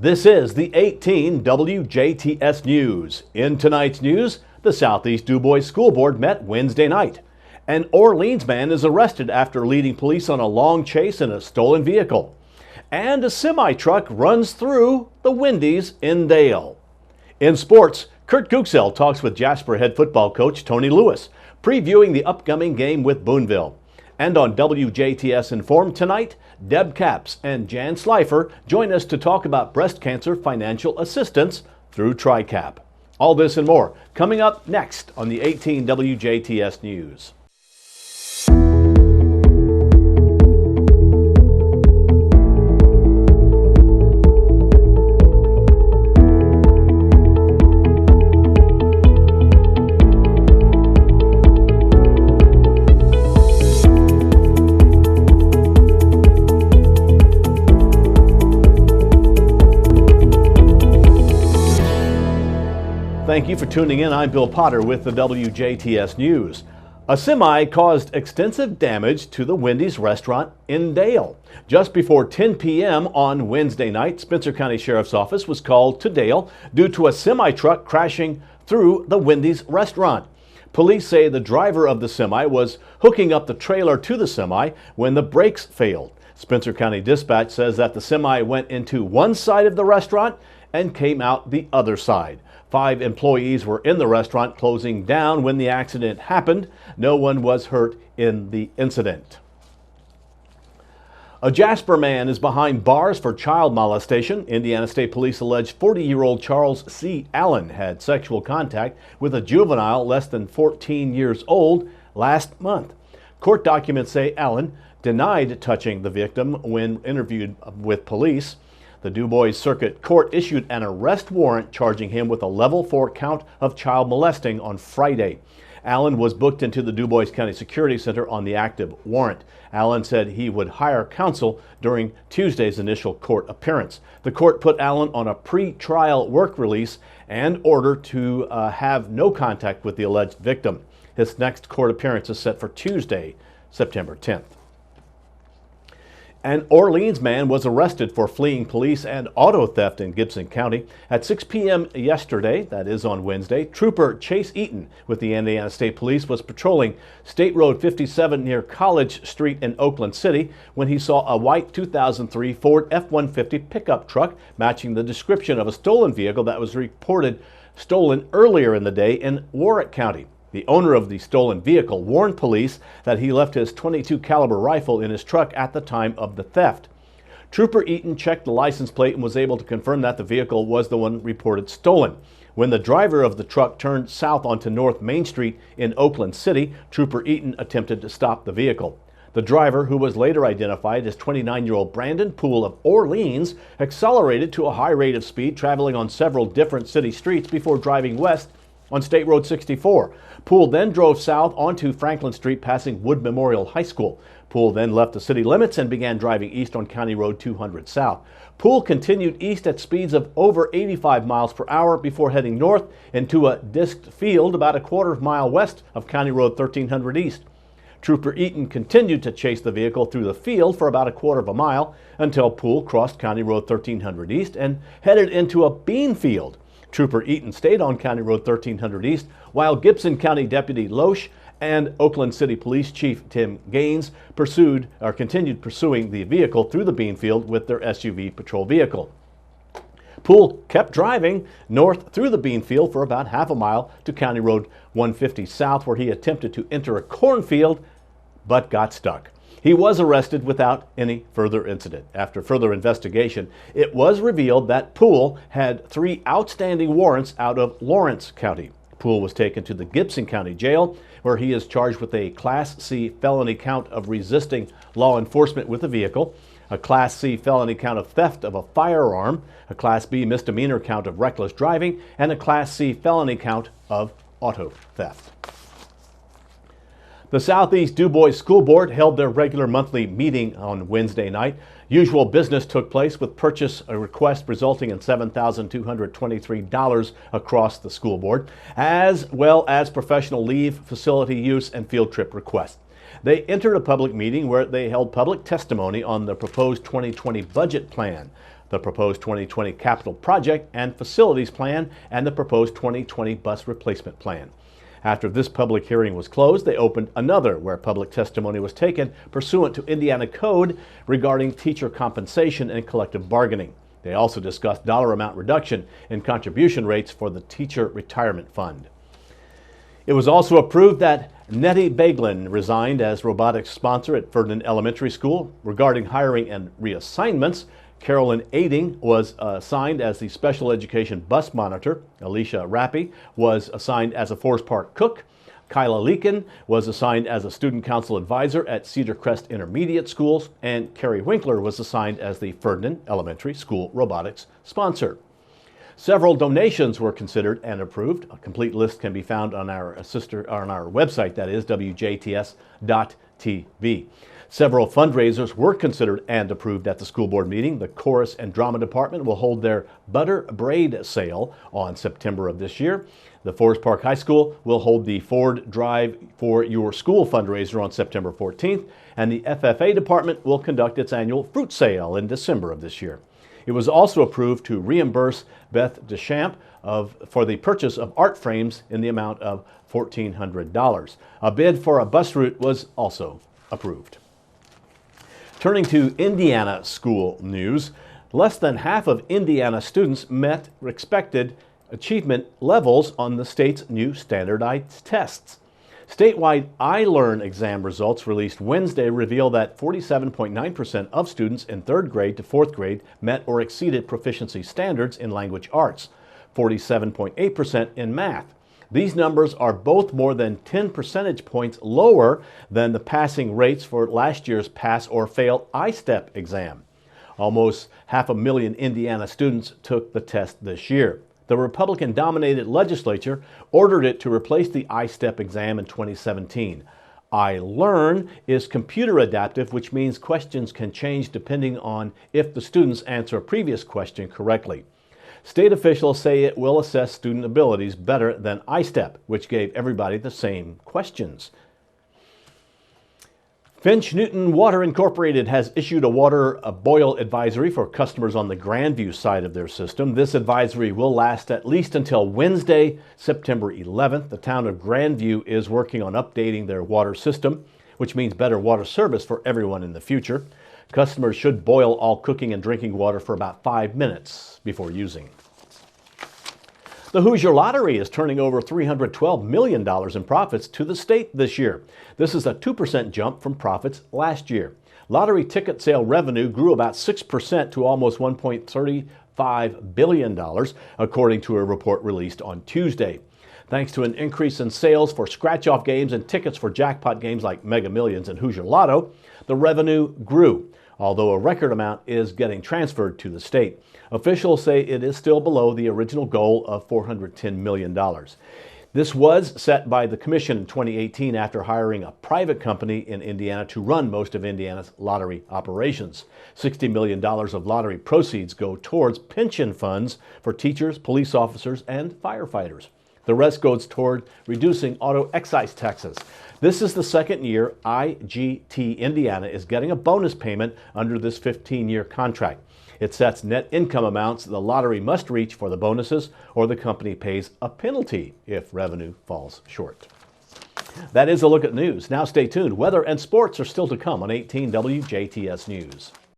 This is the 18 WJTS News. In tonight's news, the Southeast DuBois School Board met Wednesday night. An Orleans man is arrested after leading police on a long chase in a stolen vehicle. And a semi-truck runs through the Wendy's in Dale. In sports, Kurt Gooksell talks with Jasper head football coach Tony Lewis, previewing the upcoming game with Boonville. And on WJTS Informed tonight, Deb Capps and Jan Slifer join us to talk about breast cancer financial assistance through TRICAP. All this and more coming up next on the 18 WJTS News. Thank you for tuning in. I'm Bill Potter with the WJTS News. A semi caused extensive damage to the Wendy's restaurant in Dale. Just before 10 p.m. on Wednesday night, Spencer County Sheriff's Office was called to Dale due to a semi-truck crashing through the Wendy's restaurant. Police say the driver of the semi was hooking up the trailer to the semi when the brakes failed. Spencer County Dispatch says that the semi went into one side of the restaurant and came out the other side. 5 employees were in the restaurant closing down when the accident happened. No one was hurt in the incident. A Jasper man is behind bars for child molestation. Indiana State Police allege 40-year-old Charles C. Allen had sexual contact with a juvenile less than 14 years old last month. Court documents say Allen denied touching the victim when interviewed with police. The DuBois Circuit Court issued an arrest warrant charging him with a level 4 count of child molesting on Friday. Allen was booked into the DuBois County Security Center on the active warrant. Allen said he would hire counsel during Tuesday's initial court appearance. The court put Allen on a pre-trial work release and order to have no contact with the alleged victim. His next court appearance is set for Tuesday, September 10th. An Orleans man was arrested for fleeing police and auto theft in Gibson County. At 6 p.m. yesterday, that is on Wednesday, Trooper Chase Eaton with the Indiana State Police was patrolling State Road 57 near College Street in Oakland City when he saw a white 2003 Ford F-150 pickup truck matching the description of a stolen vehicle that was reported stolen earlier in the day in Warwick County. The owner of the stolen vehicle warned police that he left his .22 caliber rifle in his truck at the time of the theft. Trooper Eaton checked the license plate and was able to confirm that the vehicle was the one reported stolen. When the driver of the truck turned south onto North Main Street in Oakland City, Trooper Eaton attempted to stop the vehicle. The driver, who was later identified as 29-year-old Brandon Poole of Orleans, accelerated to a high rate of speed, traveling on several different city streets before driving west on State Road 64. Poole then drove south onto Franklin Street, passing Wood Memorial High School. Poole then left the city limits and began driving east on County Road 200 South. Poole continued east at speeds of over 85 miles per hour before heading north into a disked field about a quarter of a mile west of County Road 1300 East. Trooper Eaton continued to chase the vehicle through the field for about a quarter of a mile until Poole crossed County Road 1300 East and headed into a bean field. Trooper Eaton stayed on County Road 1300 East while Gibson County Deputy Loesch and Oakland City Police Chief Tim Gaines continued pursuing the vehicle through the bean field with their SUV patrol vehicle. Poole kept driving north through the bean field for about half a mile to County Road 150 South, where he attempted to enter a cornfield but got stuck. He was arrested without any further incident. After further investigation, it was revealed that Poole had 3 outstanding warrants out of Lawrence County. Poole was taken to the Gibson County Jail, where he is charged with a Class C felony count of resisting law enforcement with a vehicle, a Class C felony count of theft of a firearm, a Class B misdemeanor count of reckless driving, and a Class C felony count of auto theft. The Southeast DuBois School Board held their regular monthly meeting on Wednesday night. Usual business took place with purchase request resulting in $7,223 across the school board, as well as professional leave, facility use, and field trip requests. They entered a public meeting where they held public testimony on the proposed 2020 budget plan. the proposed 2020 capital project and facilities plan, and the proposed 2020 bus replacement plan. After this public hearing was closed, they opened another where public testimony was taken pursuant to Indiana code regarding teacher compensation and collective bargaining. They also discussed dollar amount reduction in contribution rates for the Teacher Retirement Fund. It was also approved that Nettie Baglin resigned as robotics sponsor at Ferdinand Elementary School. Regarding hiring and reassignments, Carolyn Aiding was assigned as the special education bus monitor. Alicia Rappi was assigned as a Forest Park cook. Kyla Leakin was assigned as a student council advisor at Cedar Crest Intermediate Schools, and Carrie Winkler was assigned as the Ferdinand Elementary School robotics sponsor. Several donations were considered and approved. A complete list can be found on our website, that is WJTS.tv. Several fundraisers were considered and approved at the school board meeting. The chorus and drama department will hold their butter braid sale on September of this year. The Forest Park High School will hold the Ford Drive for Your School fundraiser on September 14th, and the FFA department will conduct its annual fruit sale in December of this year. It was also approved to reimburse Beth Deschamps for the purchase of art frames in the amount of $1,400. A bid for a bus route was also approved. Turning to Indiana school news, less than half of Indiana students met expected achievement levels on the state's new standardized tests. Statewide iLearn exam results released Wednesday reveal that 47.9% of students in 3rd grade to 4th grade met or exceeded proficiency standards in language arts, 47.8% in math. These numbers are both more than 10 percentage points lower than the passing rates for last year's pass or fail ISTEP exam. Almost 500,000 Indiana students took the test this year. The Republican-dominated legislature ordered it to replace the ISTEP exam in 2017. iLearn is computer adaptive, which means questions can change depending on if the students answer a previous question correctly. State officials say it will assess student abilities better than ISTEP, which gave everybody the same questions. Finch Newton Water Incorporated has issued a boil advisory for customers on the Grandview side of their system. This advisory will last at least until Wednesday, September 11th. The town of Grandview is working on updating their water system, which means better water service for everyone in the future. Customers should boil all cooking and drinking water for about 5 minutes before using. The Hoosier Lottery is turning over $312 million in profits to the state this year. This is a 2% jump from profits last year. Lottery ticket sale revenue grew about 6% to almost $1.35 billion, according to a report released on Tuesday. Thanks to an increase in sales for scratch-off games and tickets for jackpot games like Mega Millions and Hoosier Lotto, the revenue grew, although a record amount is getting transferred to the state. Officials say it is still below the original goal of $410 million. This was set by the commission in 2018 after hiring a private company in Indiana to run most of Indiana's lottery operations. $60 million of lottery proceeds go towards pension funds for teachers, police officers, and firefighters. The rest goes toward reducing auto excise taxes. This is the second year IGT Indiana is getting a bonus payment under this 15-year contract. It sets net income amounts the lottery must reach for the bonuses, or the company pays a penalty if revenue falls short. That is a look at news. Now stay tuned. Weather and sports are still to come on 18 WJTS News.